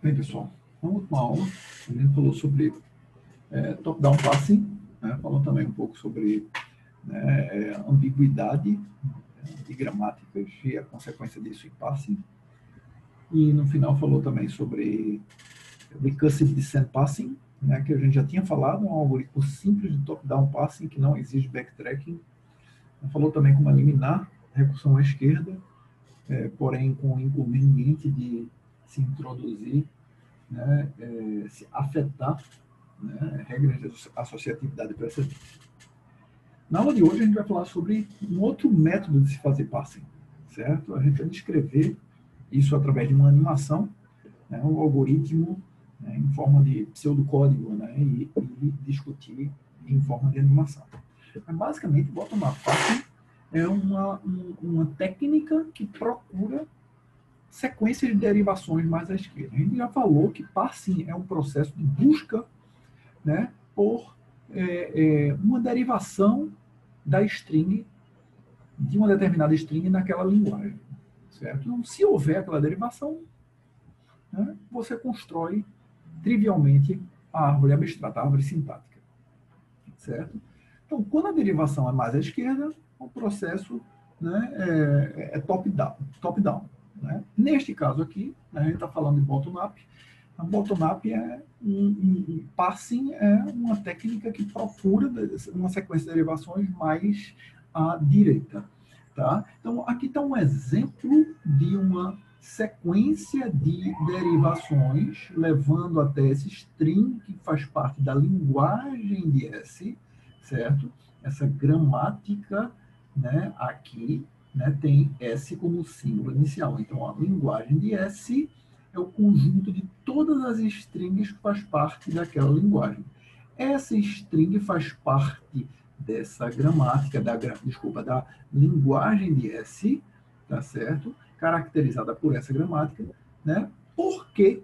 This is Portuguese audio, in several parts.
Bem, pessoal, na última aula a gente falou sobre top-down passing, né? Falou também um pouco sobre ambiguidade de gramáticas e a consequência disso em passing. E no final falou também sobre recursive descent passing, né? Que a gente já tinha falado, um algoritmo simples de top-down passing que não exige backtracking. Falou também como eliminar recursão à esquerda, porém com o inconveniente de se introduzir, né, se afetar, né, regras de associatividade precedente. Na aula de hoje a gente vai falar sobre um outro método de se fazer passing, certo? A gente vai descrever isso através de uma animação, né, um algoritmo, né, em forma de pseudocódigo, né, e discutir em forma de animação. Mas, basicamente, bottom-up passing é uma técnica que procura sequências de derivações mais à esquerda. A gente já falou que passing é um processo de busca, né, por uma derivação da string, de uma determinada string naquela linguagem, certo? Então, se houver aquela derivação, né, você constrói trivialmente a árvore abstrata, a árvore sintática, certo? Então, quando a derivação é mais à esquerda, o processo, né, é top-down. Né? Neste caso aqui, a gente está falando de bottom-up. A bottom-up passing é uma técnica que procura uma sequência de derivações mais à direita. Tá? Então, aqui está um exemplo de uma sequência de derivações levando até esse string que faz parte da linguagem de S, certo? Essa gramática, né, aqui, né, tem S como símbolo inicial. Então, a linguagem de S é o conjunto de todas as strings que faz parte daquela linguagem. Essa string faz parte dessa gramática, da linguagem de S, tá certo? Caracterizada por essa gramática, né? Porque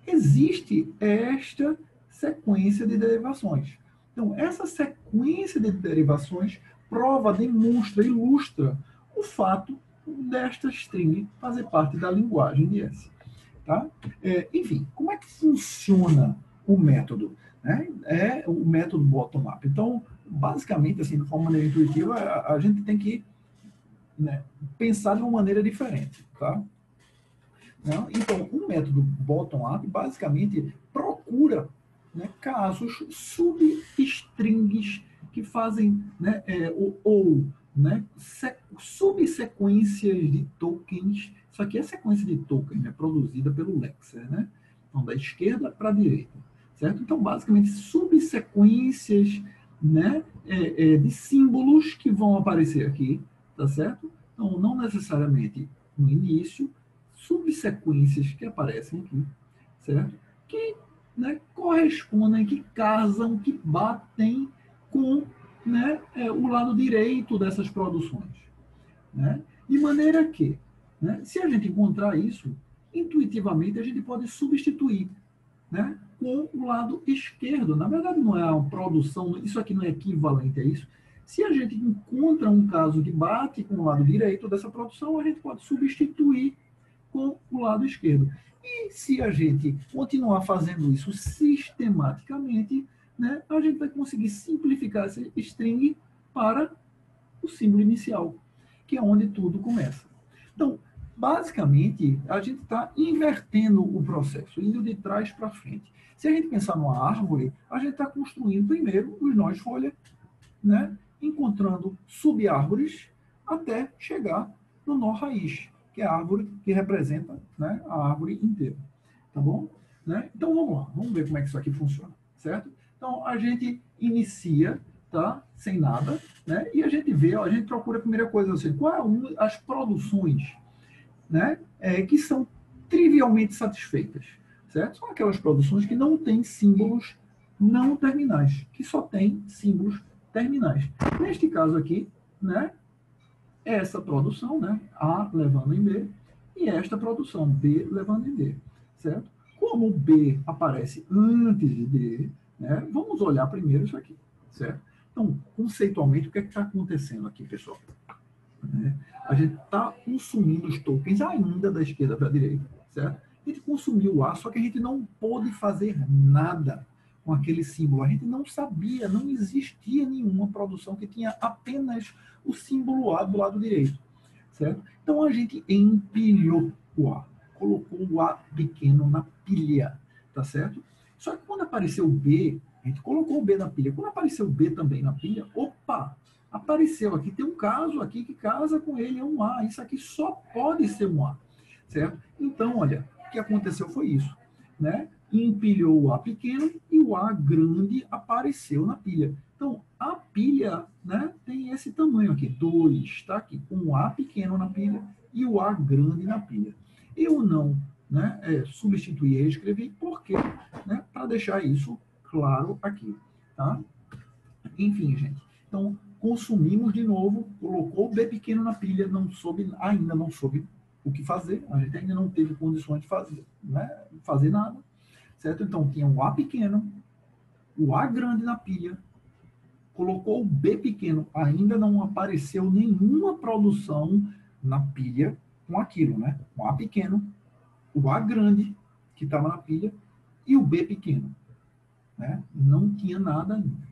existe esta sequência de derivações. Então, essa sequência de derivações prova, demonstra, ilustra o fato desta string fazer parte da linguagem de S. Tá? Enfim, como é que funciona o método? Né? É o método bottom-up. Então, basicamente, assim, de forma maneira intuitiva, a gente tem que, né, pensar de uma maneira diferente. Tá? Não? Então, o método bottom-up, basicamente, procura, né, casos substrings que fazem, né, né, subsequências de tokens. Isso aqui é sequência de tokens, né, produzida pelo Lexer, né? Então, da esquerda para a direita, certo? Então, basicamente, subsequências, né, de símbolos que vão aparecer aqui, tá certo? Então, não necessariamente no início, subsequências que aparecem aqui, certo? Que, né, correspondem, que casam, que batem com, né, o lado direito dessas produções. Né? De maneira que, né, se a gente encontrar isso, intuitivamente a gente pode substituir, né, com o lado esquerdo. Na verdade, não é uma produção, isso aqui não é equivalente a isso. Se a gente encontra um caso que bate com o lado direito dessa produção, a gente pode substituir com o lado esquerdo. E se a gente continuar fazendo isso sistematicamente, né, a gente vai conseguir simplificar essa string para o símbolo inicial, que é onde tudo começa. Então, basicamente, a gente está invertendo o processo, indo de trás para frente. Se a gente pensar numa árvore, a gente está construindo primeiro os nós folha, né, encontrando subárvores até chegar no nó raiz, que é a árvore que representa, né, a árvore inteira. Tá bom? Né? Então vamos lá, vamos ver como é que isso aqui funciona, certo? Então a gente inicia, tá, sem nada, né? E a gente vê, ó, a gente procura a primeira coisa, assim, quais são as produções, né, que são trivialmente satisfeitas, certo? São aquelas produções que não têm símbolos não terminais, que só têm símbolos terminais. Neste caso aqui, né, essa produção, né, A levando em B, e esta produção, B levando em D, certo? Como B aparece antes de D, né, vamos olhar primeiro isso aqui, certo? Então, conceitualmente, o que é que está acontecendo aqui, pessoal? A gente está consumindo os tokens ainda da esquerda para a direita, certo? A gente consumiu o A, só que a gente não pôde fazer nada com aquele símbolo. A gente não sabia, não existia nenhuma produção que tinha apenas o símbolo A do lado direito, certo? Então a gente empilhou o A, colocou o A pequeno na pilha, tá certo? Só que quando apareceu o B, a gente colocou o B na pilha. Quando apareceu o B também na pilha, opa, apareceu aqui, tem um caso aqui que casa com ele, é um A. Isso aqui só pode ser um A, certo? Então, olha, o que aconteceu foi isso, né? Empilhou o A pequeno e o A grande apareceu na pilha. Então, a pilha, né, tem esse tamanho aqui, 2, está aqui, com o A pequeno na pilha e o A grande na pilha. Eu não, né, substituí e escrevi, porque, né, para deixar isso claro aqui, tá? Enfim, gente. Então, consumimos de novo, colocou o B pequeno na pilha, ainda não soube o que fazer, a gente ainda não teve condições de fazer, né, fazer nada, certo? Então, tinha o A pequeno, o A grande na pilha, colocou o B pequeno, ainda não apareceu nenhuma produção na pilha com aquilo, né? O A pequeno, o A grande, que estava na pilha, e o B pequeno, né? Não tinha nada ainda.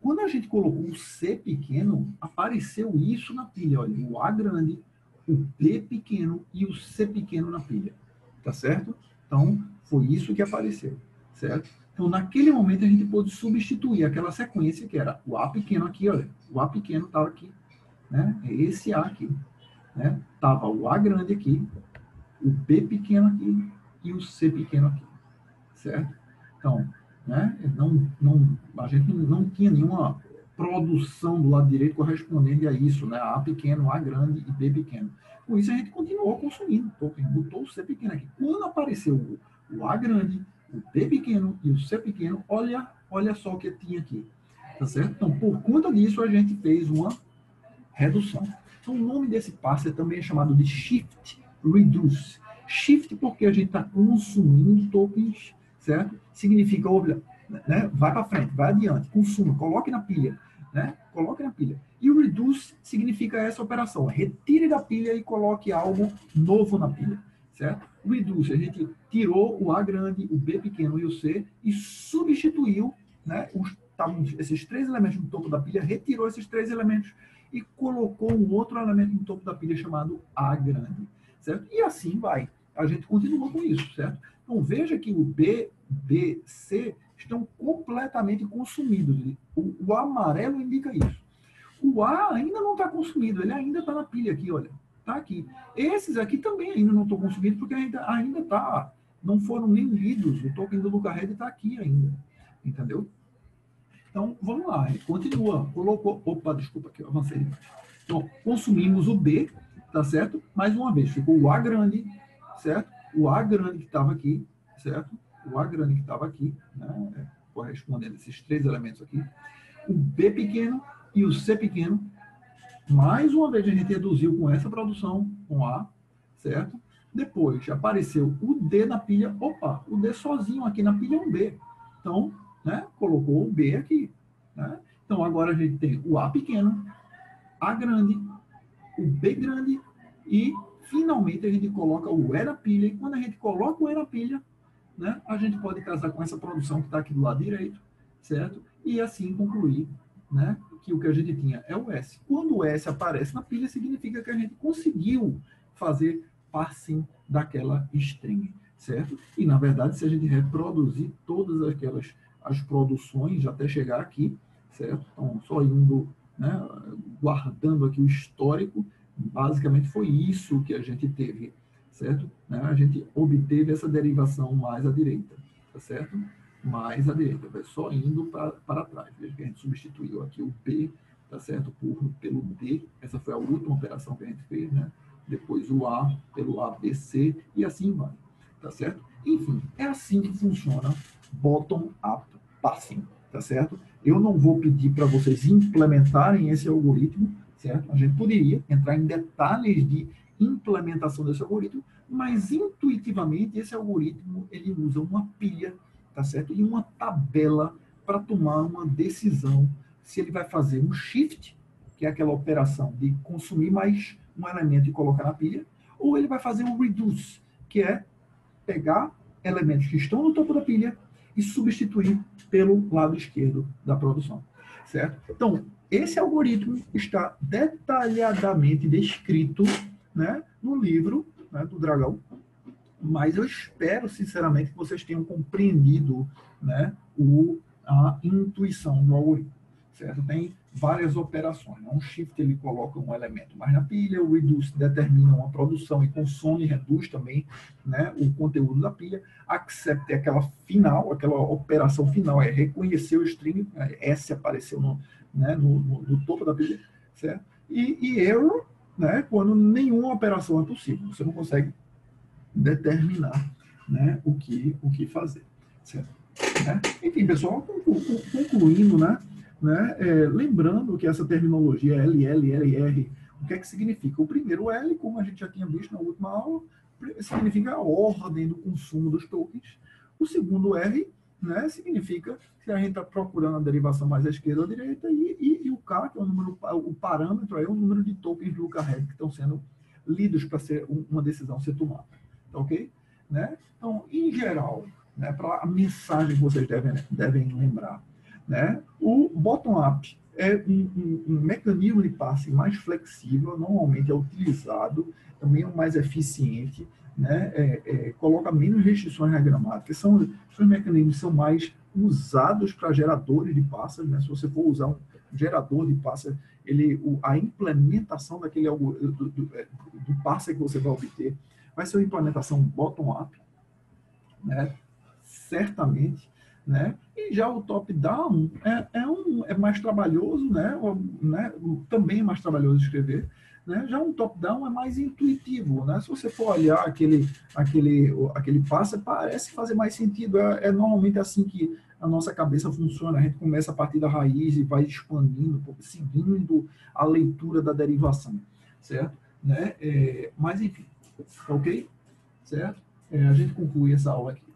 Quando a gente colocou o C pequeno, apareceu isso na pilha, olha, o A grande, o B pequeno e o C pequeno na pilha, tá certo? Então, foi isso que apareceu, certo? Então, naquele momento, a gente pôde substituir aquela sequência que era o A pequeno aqui, olha, o A pequeno estava aqui, né? É esse A aqui, né? Tava o A grande aqui, o B pequeno aqui e o C pequeno aqui, certo? Então, né? A gente não tinha nenhuma produção do lado direito correspondente a isso, né? A pequeno, A grande e B pequeno. Com isso, a gente continuou consumindo token, botou o C pequeno aqui. Quando apareceu o A grande, o B pequeno e o C pequeno, olha só o que tinha aqui, tá certo? Então, por conta disso, a gente fez uma redução. Então, o nome desse passo também é chamado de Shift Reduce. Shift porque a gente está consumindo tokens, certo? Significa, olha, né? Vai para frente, vai adiante, consuma, coloque na pilha, né? Coloque na pilha. E o Reduce significa essa operação, retire da pilha e coloque algo novo na pilha, certo? Reduce, a gente tirou o A grande, o B pequeno e o C e substituiu, né? Esses 3 elementos no topo da pilha, retirou esses 3 elementos e colocou um outro elemento no topo da pilha chamado A grande, certo? E assim vai. A gente continua com isso, certo? Então, veja que o B, B, C estão completamente consumidos. O amarelo indica isso. O A ainda não está consumido, ele ainda está na pilha aqui, olha. Está aqui. Esses aqui também ainda não estão consumidos, porque ainda está. Não foram nem lidos. O token do Lucared está aqui ainda. Entendeu? Então, vamos lá, continua, colocou, opa, desculpa que eu avancei demais. Então, consumimos o B, tá certo? Mais uma vez, ficou o A grande, certo? O A grande que estava aqui, certo? O A grande que estava aqui, né? Correspondendo a esses 3 elementos aqui. O B pequeno e o C pequeno. Mais uma vez, a gente reduziu com essa produção, com A, certo? Depois, apareceu o D na pilha. Opa, o D sozinho aqui na pilha é um B. Então, né, colocou o B aqui. Né? Então, agora a gente tem o A pequeno, A grande, o B grande e, finalmente, a gente coloca o E na pilha. E quando a gente coloca o E na pilha, né, a gente pode casar com essa produção que está aqui do lado direito, certo? E assim concluir, né, que o que a gente tinha é o S. Quando o S aparece na pilha, significa que a gente conseguiu fazer parsing daquela string, certo? E, na verdade, se a gente reproduzir todas as produções até chegar aqui, certo? Então, só indo, né, guardando aqui o histórico, basicamente foi isso que a gente teve, certo? Né? A gente obteve essa derivação mais à direita, tá certo? Mais à direita, vai só indo para trás. Veja que a gente substituiu aqui o B, tá certo? Pelo D, essa foi a última operação que a gente fez, né? Depois o A pelo ABC e assim vai, tá certo? Enfim, é assim que funciona bottom-up parsing, tá certo? Eu não vou pedir para vocês implementarem esse algoritmo, certo? A gente poderia entrar em detalhes de implementação desse algoritmo, mas intuitivamente esse algoritmo ele usa uma pilha, tá certo? E uma tabela para tomar uma decisão se ele vai fazer um shift, que é aquela operação de consumir mais um elemento e colocar na pilha, ou ele vai fazer um reduce, que é pegar elementos que estão no topo da pilha e substituir pelo lado esquerdo da produção, certo? Então, esse algoritmo está detalhadamente descrito, né, no livro, né, do Dragão, mas eu espero, sinceramente, que vocês tenham compreendido, né, a intuição do algoritmo, certo? Tem várias operações. Um shift ele coloca um elemento mais na pilha, o reduce determina uma produção e consome e reduz também, né, o conteúdo da pilha. Accept é aquela final, aquela operação final, é reconhecer o string, S apareceu né, no topo da pilha, certo? E error, né, quando nenhuma operação é possível, você não consegue determinar, né, o que fazer, certo? Né? Enfim, pessoal, concluindo, né, lembrando que essa terminologia LLLR, o que é que significa? O primeiro L, como a gente já tinha visto na última aula, significa a ordem do consumo dos tokens. O segundo R, né, significa que a gente está procurando a derivação mais à esquerda ou à direita, e o K, que é o parâmetro, é o número de tokens do Look-Ahead que estão sendo lidos para ser uma decisão ser tomada. Tá ok? Né? Então, em geral, né, para a mensagem que vocês devem lembrar, né, o bottom-up é um mecanismo de passe mais flexível, normalmente é utilizado, também é o mais eficiente, né, coloca menos restrições na gramática, os mecanismos são mais usados para geradores de passas, né? Se você for usar um gerador de passas, a implementação daquele do passe que você vai obter vai ser uma implementação bottom-up, né? Certamente, né? E já o top-down é mais trabalhoso, né? Também é mais trabalhoso de escrever, né? Já um top-down é mais intuitivo, né? Se você for olhar aquele passo, parece fazer mais sentido. É normalmente assim que a nossa cabeça funciona. A gente começa a partir da raiz e vai expandindo, seguindo a leitura da derivação, certo? Né? Mas, enfim, ok? Certo? A gente conclui essa aula aqui.